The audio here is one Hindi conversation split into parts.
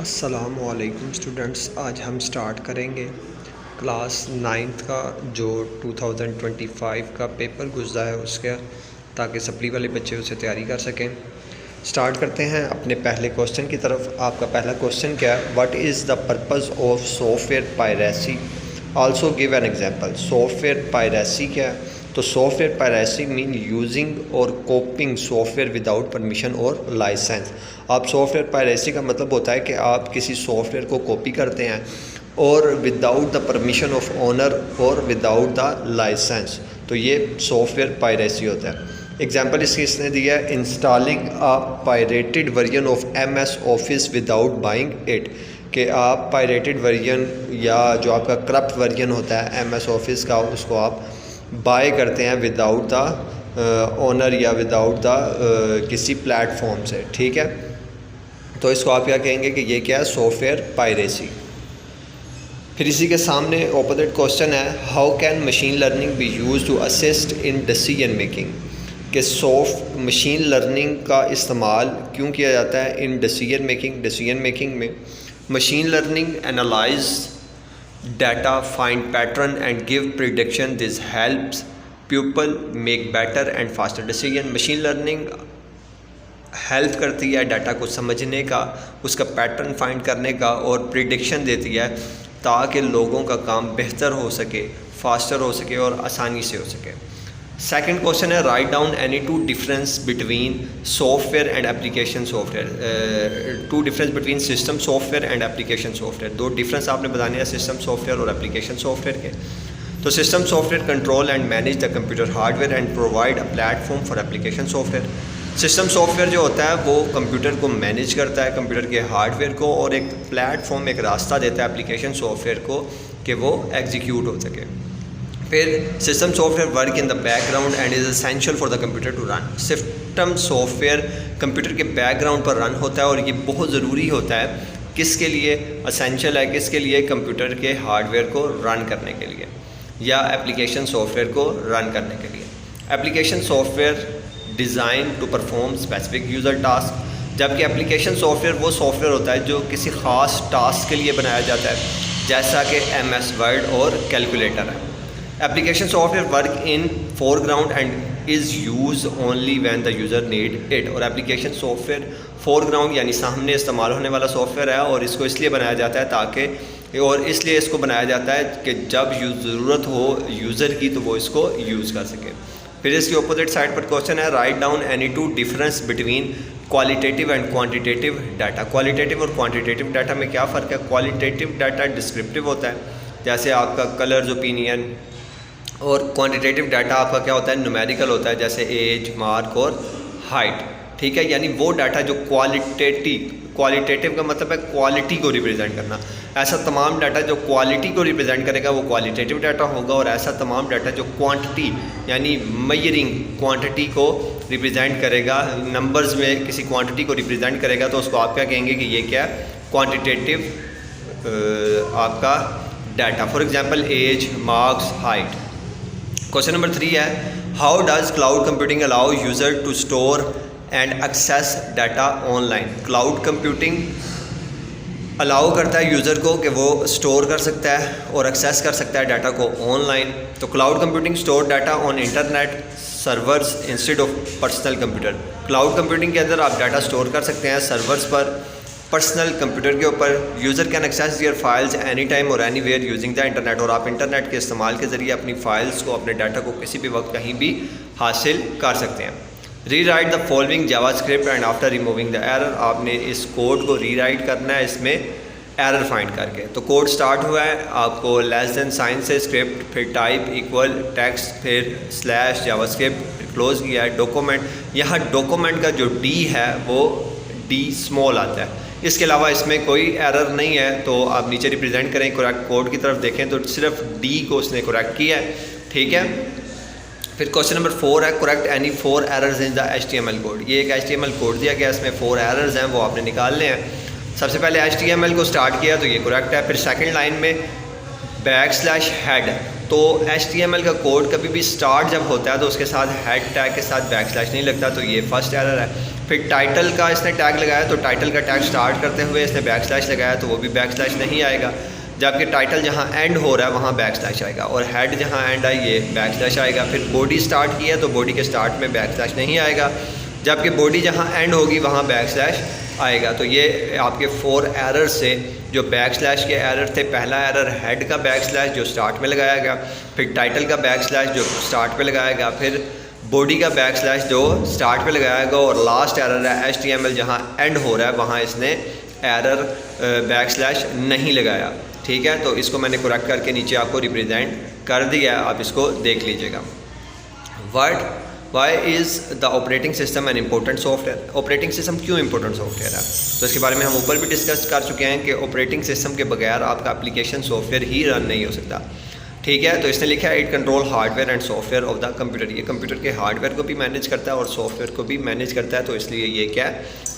अस्सलामुअलैकुम स्टूडेंट्स, आज हम स्टार्ट करेंगे क्लास 9th का जो 2025 का पेपर गुजरा है उसका, ताकि सप्ली वाले बच्चे उसे तैयारी कर सकें। स्टार्ट करते हैं अपने पहले क्वेश्चन की तरफ। आपका पहला क्वेश्चन क्या है? What is the purpose of software piracy? Also give an example. Software piracy क्या है? तो सॉफ्टवेयर पायरेसी मीन यूजिंग और कॉपिंग सॉफ्टवेयर विदाउट परमिशन और लाइसेंस। आप सॉफ्टवेयर पायरेसी का मतलब होता है कि आप किसी सॉफ्टवेयर को कॉपी करते हैं और without the permission of owner और विदाउट द लाइसेंस, तो ये सॉफ्टवेयर पायरेसी होता है। एग्जाम्पल इसने दिया है, installing a pirated version of MS office without buying it, कि आप पायरेटेड वर्जन या जो आपका करप्ट वर्जन होता है MS ऑफिस का, उसको आप बाय करते हैं विदाउट द ओनर या विदाउट द किसी प्लेटफॉर्म से। ठीक है, तो इसको आप क्या कहेंगे कि ये क्या है? Software piracy. फिर इसी के सामने ऑपोजिट क्वेश्चन है, how can machine learning be used to assist in decision making? कि मशीन लर्निंग का इस्तेमाल क्यों किया जाता है in decision making? Decision making में machine learning analyse data, find pattern and give prediction. This helps people make better and faster decision. Machine learning help करती है डाटा को समझने का, उसका पैटर्न फाइंड करने का और प्रिडिक्शन देती है ताकि लोगों का काम बेहतर हो सके, फास्टर हो सके और आसानी से हो सके। सेकंड क्वेश्चन है, write down any two difference between software and application software. Two difference between system software and application software. दो डिफरेंस आपने बताने हैं सिस्टम सॉफ्टवेयर और एप्लीकेशन सॉफ्टवेयर के। तो system software control and manage the computer hardware and provide a platform for application software. System software जो होता है वो कंप्यूटर को मैनेज करता है, कंप्यूटर के हार्डवेयर को, और एक प्लेटफॉर्म, एक रास्ता देता है एप्लीकेशन सॉफ्टवेयर को कि वो एग्जीक्यूट हो सके। फिर system software work in the background and is essential for the computer to run. System software computer के बैकग्राउंड पर रन होता है और ये बहुत ज़रूरी होता है किसके लिए? एसेंशियल है किसके लिए? कंप्यूटर के हार्डवेयर को रन करने के लिए या एप्लीकेशन सॉफ्टवेयर को रन करने के लिए। Application software design to perform specific user task, जबकि एप्लीकेशन सॉफ्टवेयर वो सॉफ्टवेयर होता है जो किसी ख़ास टास्क के लिए बनाया जाता है, जैसा कि MS वर्ड और कैलकुलेटर है। Application software work in foreground and is use only when the user need it. और एप्लीकेशन सॉफ्टवेयर फोरग्राउंड यानी सामने इस्तेमाल होने वाला सॉफ्टवेयर है, और इसको इसलिए बनाया जाता है ताकि, और इसलिए इसको बनाया जाता है कि जब ज़रूरत हो यूज़र की तो वो इसको यूज़ कर सके। फिर इसकी अपोजिट साइड पर क्वेश्चन है, write down any two difference between qualitative and quantitative data. Qualitative और क्वांटिटेटिव डाटा में क्या फ़र्क है? क्वालिटेटिव डाटा डिस्क्रिप्टिव होता है, जैसे आपका कलर्स, ओपिनियन, और क्वांटिटेटिव डाटा आपका क्या होता है? न्यूमेरिकल होता है, जैसे एज, मार्क और हाइट। ठीक है, यानी वो डाटा जो क्वालिटेटिव का मतलब है क्वालिटी को रिप्रेजेंट करना। ऐसा तमाम डाटा जो क्वालिटी को रिप्रेजेंट करेगा वो क्वालिटेटिव डाटा होगा, और ऐसा तमाम डाटा जो क्वांटिटी यानी मेजरिंग क्वांटिटी को रिप्रेजेंट करेगा, नंबर्स में किसी क्वांटिटी को रिप्रेजेंट करेगा, तो उसको आप क्या कहेंगे कि ये क्या? क्वांटिटेटिव आपका data. For example age, marks, height. Question number 3 है, how does cloud computing allow user to store and access data online? Cloud computing allow करता है यूज़र को कि वो स्टोर कर सकता है और एक्सेस कर सकता है डाटा को ऑनलाइन। तो cloud computing store data on internet servers instead of personal computer. Cloud computing के अंदर आप डाटा स्टोर कर सकते हैं सर्वर्स पर, पर्सनल कंप्यूटर के ऊपर। User can access your files any time और anywhere using the internet. और आप इंटरनेट के इस्तेमाल के ज़रिए अपनी फ़ाइल्स को, अपने डाटा को किसी भी वक्त कहीं भी हासिल कर सकते हैं। री right the following JavaScript and after removing the error. आपने इस कोड को री राइट करना है इसमें एरर फाइंड करके। तो कोड स्टार्ट हुआ है, आपको लेस देन साइन से स्क्रिप्ट, फिर टाइप इक्वल टेक्स्ट, फिर स्लैश जावास्क्रिप्ट, फिर क्लोज किया है डॉक्यूमेंट। यहाँ डॉक्यूमेंट का जो D है वो D स्मॉल आता है, इसके अलावा इसमें कोई एरर नहीं है। तो आप नीचे रिप्रेजेंट करें, करेक्ट कोड की तरफ देखें तो सिर्फ D को उसने करेक्ट किया है। ठीक है, फिर क्वेश्चन नंबर 4 है, correct any 4 errors in the HTML code. ये एक HTML कोड दिया गया, इसमें 4 एरर्स हैं, वो आपने निकालने हैं। सबसे पहले HTML को स्टार्ट किया तो ये करेक्ट है। फिर सेकंड लाइन में बैकस्लैश हेड, तो HTML का कोड कभी भी स्टार्ट जब होता है तो उसके साथ हेड टैग के साथ बैकस्लैश नहीं लगता, तो ये फर्स्ट एरर है। फिर टाइटल का इसने टैग लगाया तो टाइटल का टैग स्टार्ट करते हुए इसने बैकस्लैश लगाया तो वो भी बैकस्लैश नहीं आएगा, जबकि टाइटल जहाँ एंड हो रहा है वहाँ बैकस्लैश आएगा, और हेड जहाँ एंड आई ये बैकस्लैश आएगा। फिर बॉडी स्टार्ट की है तो बॉडी के स्टार्ट में बैकस्लैश नहीं आएगा, जबकि बॉडी जहाँ एंड होगी वहाँ बैकस्लैश आएगा। तो ये आपके 4 एरर से जो बैकस्लैश के एरर थे, पहला एरर हेड का बैकस्लैश जो स्टार्ट में लगाया गया, फिर टाइटल का बैकस्लैश जो स्टार्ट पे लगाया गया, फिर बॉडी का बैकस्लैश जो स्टार्ट पे लगाया गया, और लास्ट एरर है HTML जहाँ एंड हो रहा है वहाँ इसने एरर बैकस्लैश नहीं लगाया। ठीक है, तो इसको मैंने करेक्ट करके नीचे आपको रिप्रेजेंट कर दिया है, आप इसको देख लीजिएगा। Why is the operating system an important software? Operating system क्यों इंपॉर्टेंट सॉफ्टवेयर है? तो इसके बारे में हम ऊपर भी डिस्कस कर चुके हैं कि ऑपरेटिंग सिस्टम के बगैर आपका एप्लीकेशन सॉफ्टवेयर ही रन नहीं हो सकता। ठीक है, तो इसने लिखा है it control hardware and software of the computer. ये कंप्यूटर के हार्डवेयर को भी मैनेज करता है और सॉफ्टवेयर को भी मैनेज करता है, तो इसलिए ये क्या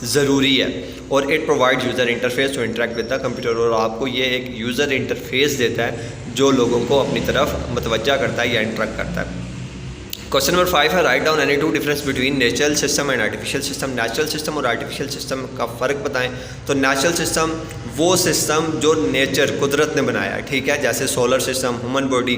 ज़रूरी है। और it provide user interface to interact with the computer, और आपको ये एक यूज़र इंटरफेस देता है जो लोगों को अपनी तरफ मतवज्जा करता है या इंटरेक्ट करता है। क्वेश्चन नंबर 5 है write down any 2 difference between natural system and artificial system. Natural system और आर्टिफिशियल सिस्टम का फ़र्क बताएं। तो नेचुरल सिस्टम वो सिस्टम जो नेचर कुदरत ने बनाया है, ठीक है, जैसे सोलर सिस्टम, ह्यूमन बॉडी,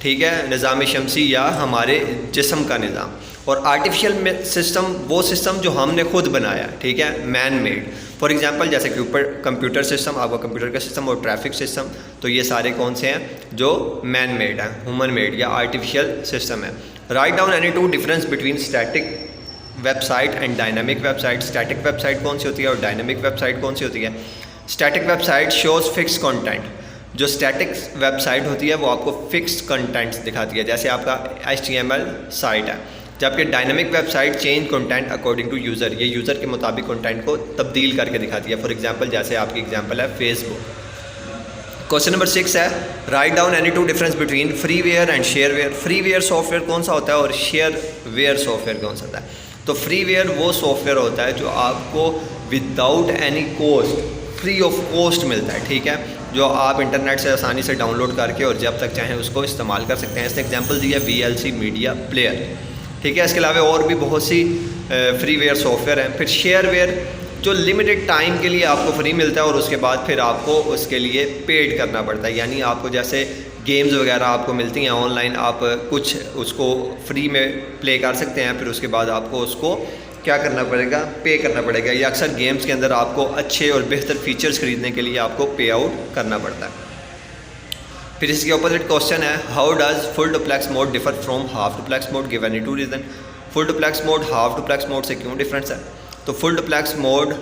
ठीक है, निज़ाम शमसी या हमारे जिस्म का निज़ाम। और आर्टिफिशियल सिस्टम वो सिस्टम जो हमने खुद बनाया, ठीक है, मैन मेड। फॉर एग्जांपल जैसे कंप्यूटर सिस्टम, आपका कंप्यूटर का सिस्टम, और ट्रैफिक सिस्टम, तो ये सारे कौन से हैं जो मैन मेड हैं, ह्यूमन मेड या आर्टिफिशियल सिस्टम है। Write down any 2 difference between static website and dynamic website. Static website कौन सी होती है और डायनामिक वेबसाइट कौन सी होती है? Static website shows fix content. जो स्टैटिक वेबसाइट होती है वो आपको फिक्स्ड कंटेंट्स दिखाती है, जैसे आपका HTML साइट है, जबकि dynamic website change content according to user, ये यूज़र के मुताबिक कंटेंट को तब्दील करके दिखाती है। फॉर एग्जांपल जैसे आपकी एग्जांपल है फेसबुक। क्वेश्चन नंबर 6 है write down any 2 difference between freeware and shareware. Freeware software कौन सा होता है और शेयरवेयर सॉफ्टवेयर कौन सा होता है? तो फ्रीवेयर वो सॉफ्टवेयर होता है जो आपको without any cost, free of cost मिलता है, ठीक है, जो आप इंटरनेट से आसानी से डाउनलोड करके और जब तक चाहें उसको इस्तेमाल कर सकते हैं। इसने एग्जांपल दिया VLC मीडिया प्लेयर, ठीक है। इसके अलावा और भी बहुत सी फ्रीवेयर सॉफ्टवेयर हैं। फिर शेयरवेयर जो लिमिटेड टाइम के लिए आपको फ्री मिलता है और उसके बाद फिर आपको उसके लिए पेड करना पड़ता है, यानी आपको जैसे गेम्स वगैरह आपको मिलती हैं ऑनलाइन, आप कुछ उसको फ्री में प्ले कर सकते हैं, फिर उसके बाद आपको उसको क्या करना पड़ेगा, पे करना पड़ेगा। या अक्सर गेम्स के अंदर आपको अच्छे और बेहतर फीचर्स खरीदने के लिए आपको पे आउट करना पड़ता है। फिर इसके अपोजिट क्वेश्चन है how does full duplex mode differ from half duplex mode, give any 2 reason. Full duplex mode half duplex mode से क्यों डिफरेंस है? तो full duplex mode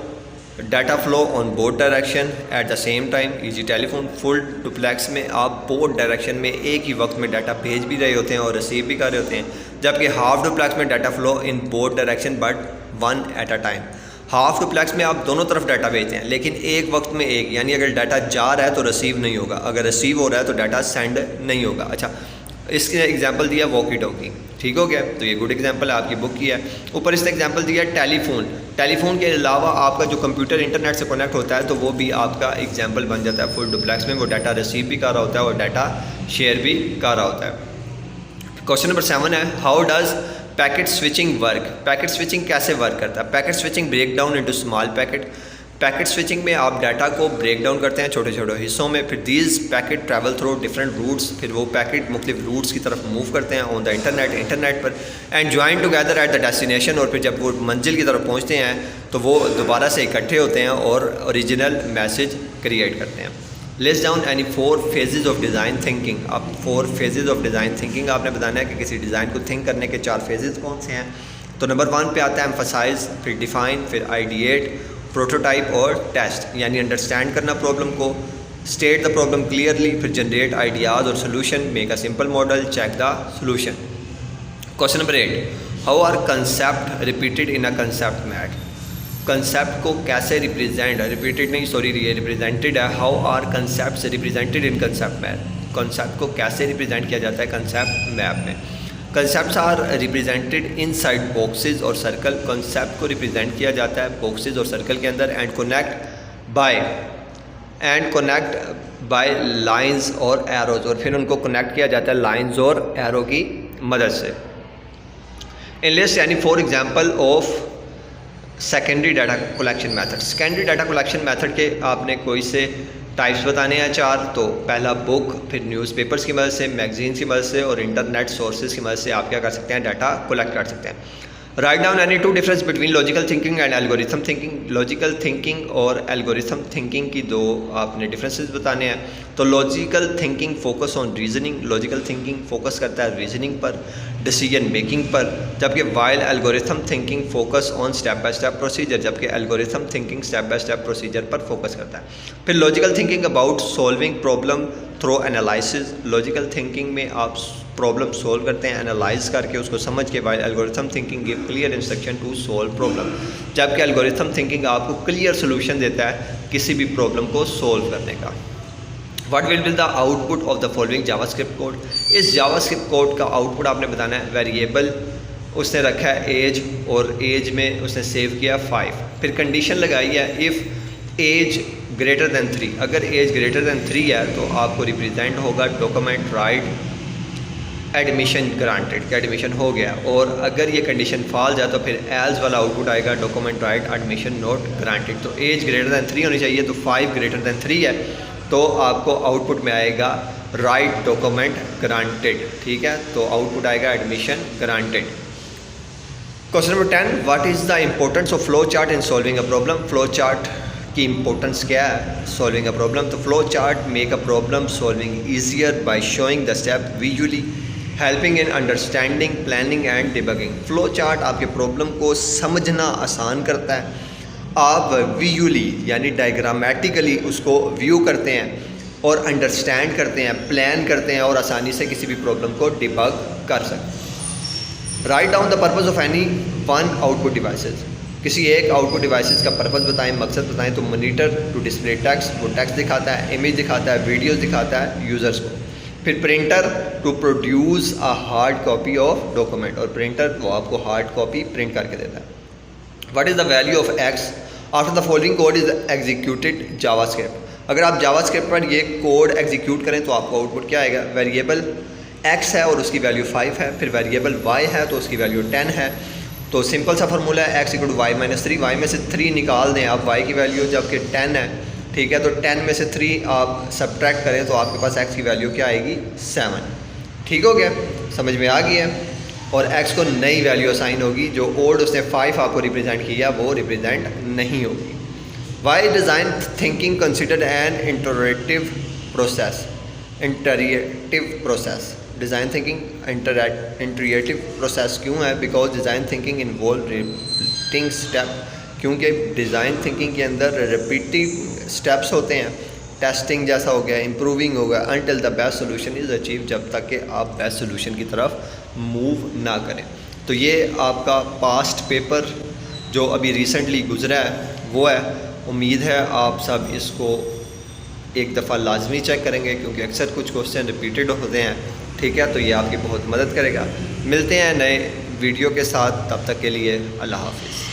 data flow on both direction at the same time, easy telephone. Full duplex में आप बोथ डायरेक्शन में एक ही वक्त में डाटा भेज भी रहे होते हैं और रिसीव भी कर रहे होते हैं, जबकि हाफ डुप्लेक्स में data flow in both direction but 1 at a time. Half duplex में आप दोनों तरफ डाटा भेजते हैं लेकिन एक वक्त में एक, यानी अगर डाटा जा रहा है तो रिसीव नहीं होगा, अगर रिसीव हो रहा है तो डाटा सेंड नहीं होगा। अच्छा, इसके एग्जांपल दिया वॉकी टॉकी, ठीक हो गया, तो ये गुड एग्जांपल है, आपकी बुक की है। ऊपर इसने एग्जांपल दिया टेलीफोन। टेलीफोन के अलावा आपका जो कंप्यूटर इंटरनेट से कनेक्ट होता है तो वो भी आपका एग्जांपल बन जाता है फुल डुप्लेक्स में, वो डाटा रिसीव भी कर रहा होता है और डाटा शेयर भी कर रहा होता है। क्वेश्चन नंबर 7 है how does packet switching work. Packet switching कैसे वर्क करता है? Packet switching break down into small packet. Packet switching में आप डाटा को ब्रेक डाउन करते हैं छोटे छोटे हिस्सों में, फिर these packet travel through different routes, फिर वो पैकेट मुख्तलिफ रूट्स की तरफ मूव करते हैं ऑन द इंटरनेट पर, and join together at the destination, और फिर जब वो मंजिल की तरफ पहुंचते हैं तो वो दोबारा से इकट्ठे होते हैं और ओरिजिनल मैसेज क्रिएट करते हैं। List down any 4 phases of design thinking. अब 4 फेजेज ऑफ डिज़ाइन थिंकिंग आपने बताना है कि किसी डिज़ाइन को थिंक करने के 4 फेजेज कौन से हैं। तो नंबर 1 पे आता है एम्फसाइज, फिर डिफ़ाइन, फिर आइडिएट, प्रोटोटाइप और टेस्ट, यानी अंडरस्टैंड करना प्रॉब्लम को, स्टेट द प्रॉब्लम क्लियरली, फिर जनरेट आइडियाज़ और solution, make a simple model, check the solution. Question number 8 how are concept repeated in a concept map. Concept को कैसे रिप्रेजेंटेड है, how are concept represented in concept map. Concept को कैसे रिप्रेजेंट किया जाता है कंसेप्ट मैप में? Concepts are represented inside boxes और सर्कल। कंसेप्ट को रिप्रेजेंट किया जाता है बॉक्सेस और सर्कल के अंदर, एंड कनेक्ट बाय लाइंस और एरोज, और फिर उनको कनेक्ट किया जाता है लाइंस और एरो की मदद से। इन लिस्ट यानी 4 example of secondary data collection method. Secondary data collection method के आपने कोई से टाइप्स बताने हैं 4। तो पहला बुक, फिर न्यूज़पेपर्स की मदद से, मैगजीन्स की मदद से और इंटरनेट सोर्सेज की मदद से आप क्या कर सकते हैं, डाटा कलेक्ट कर सकते हैं। Write down any two difference between logical thinking and algorithm thinking. Logical thinking और एल्गोरिथम थिंकिंग की दो आपने डिफरेंसेस बताने हैं। तो logical thinking focus on reasoning, logical thinking focus करता है रीजनिंग पर, डिसीजन मेकिंग पर, जबकि while algorithm thinking focus on step by step procedure, जबकि algorithm thinking step by step procedure पर फोकस करता है। फिर logical thinking about solving problem through analysis. Logical thinking में आप प्रॉब्लम सोल्व करते हैं एनालाइज करके उसको समझ के, while algorithm thinking give clear instruction to solve problem, जबकि एल्गोरिथम थिंकिंग आपको क्लियर सोल्यूशन देता है किसी भी प्रॉब्लम को सोल्व करने का। What will be the output of the following JavaScript code. इस जावास्क्रिप्ट कोड का आउटपुट आपने बताना है वेरिएबल उसने रखा है एज, और एज में उसने सेव किया 5। फिर कंडीशन लगाई है इफ़ एज ग्रेटर दैन 3। अगर एज ग्रेटर दैन 3 है तो आपको रिप्रेजेंट होगा डॉक्यूमेंट राइट एडमिशन ग्रांटेड, का एडमिशन हो गया। और अगर ये कंडीशन फॉल्स है तो फिर एल्स वाला आउटपुट आएगा document right admission not granted. तो एज ग्रेटर दैन 3 होनी चाहिए, तो 5 ग्रेटर दैन 3 है तो आपको आउटपुट में आएगा राइट डॉक्यूमेंट ग्रांटेड। ठीक है, तो आउटपुट आएगा admission granted. Question number 10, what is the importance of flow chart in solving a problem. Flow chart की इम्पोर्टेंस क्या है सॉल्विंग अ प्रॉब्लम। तो flow chart make a problem solving easier by showing the step visually, helping in understanding, planning and debugging. Flow chart आपके प्रॉब्लम को समझना आसान करता है। आप विजुअली यानी डायग्रामेटिकली उसको व्यू करते हैं और अंडरस्टैंड करते हैं, प्लान करते हैं और आसानी से किसी भी प्रॉब्लम को डिबग कर सकते हैं। Write down the purpose of any one output devices. किसी एक आउटपुट डिवाइसेस का पर्पस बताएं, मकसद बताएं। तो मॉनिटर टू डिस्प्ले टेक्स्ट, वो टेक्स्ट दिखाता है, इमेज दिखाता है, वीडियोस दिखाता है यूज़र्स को। फिर printer to produce a hard copy of document, और प्रिंटर वो आपको हार्ड कॉपी प्रिंट करके देता है। What is the value of x after the following code is executed JavaScript. अगर आप जावास्क्रिप्ट पर ये कोड एग्जीक्यूट करें तो आपको आउटपुट क्या आएगा, वेरिएबल एक्स है और उसकी वैल्यू 5 है, फिर वेरिएबल वाई है तो उसकी वैल्यू 10 है। तो सिंपल सा फार्मूला है x equal to y minus 3, y में से 3 निकाल दें आप वाई की वैल्यू, जबकि 10 है। ठीक है, तो 10 में से 3 आप सब्ट्रैक्ट करें तो आपके पास x की वैल्यू क्या आएगी, 7। ठीक हो गया, समझ में आ गया। और x को नई वैल्यू असाइन होगी, जो ओल्ड उसने 5 आपको रिप्रेजेंट किया वो रिप्रेजेंट नहीं होगी। Why design thinking considered an interactive process. Interactive process, design thinking interactive process क्यों है, because design thinking involve repeating step, क्योंकि डिज़ाइन थिंकिंग के अंदर रिपीटिव स्टेप्स होते हैं। टेस्टिंग जैसा हो गया, इम्प्रूविंग हो गया, until the best solution is achieve, जब तक कि आप बेस्ट सोल्यूशन की तरफ मूव ना करें। तो ये आपका पास्ट पेपर जो अभी रिसेंटली गुजरा है वो है। उम्मीद है आप सब इसको एक दफ़ा लाजमी चेक करेंगे, क्योंकि अक्सर कुछ क्वेश्चन रिपीटेड होते हैं। ठीक है, तो ये आपकी बहुत मदद करेगा। मिलते हैं नए वीडियो के साथ, तब तक के लिए अल्लाह हाफिज़।